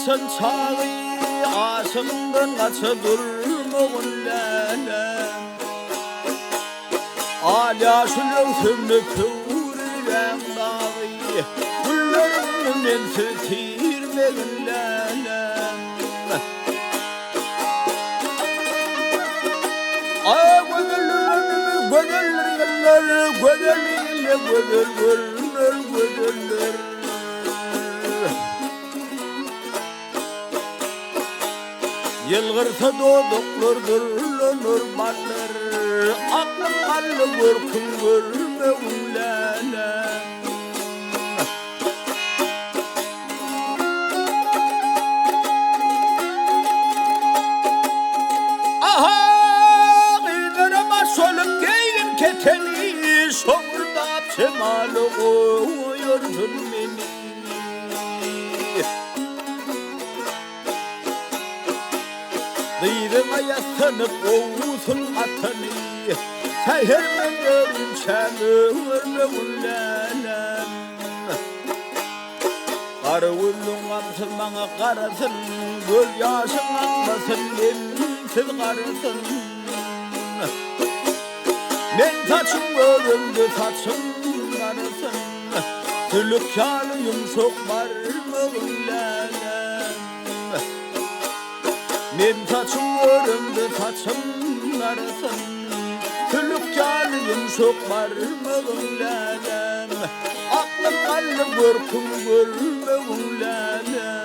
sen çağı aşığından kaça durmağın lelem Ala şülün sümlü kıvrıren dağı Güllerin mensiz tirmegin lelem Ay gözeller, gözeller, gözeller, gözeller, gözeller Yılgırsa doğduklardır ballar Aklım kallı görküm görme ullâlem Aha İlderime soluk giyin keteni Şoğurdap çemalı koyurdun beni Dıydıma yaslanıp oğuzun atanı Sehermen görün çağırma ullâlem Karı ullun amsın bana karasın Göz yaşın akmasın bensiz karısın Men saçım göründü saçım karısın Tülük kâlı yumşak var mı ullâlem Men saçım göründü saçım karısın Tülük kâlı yumşak var mı ullâlem Aklım kallı görküm görme ullâlem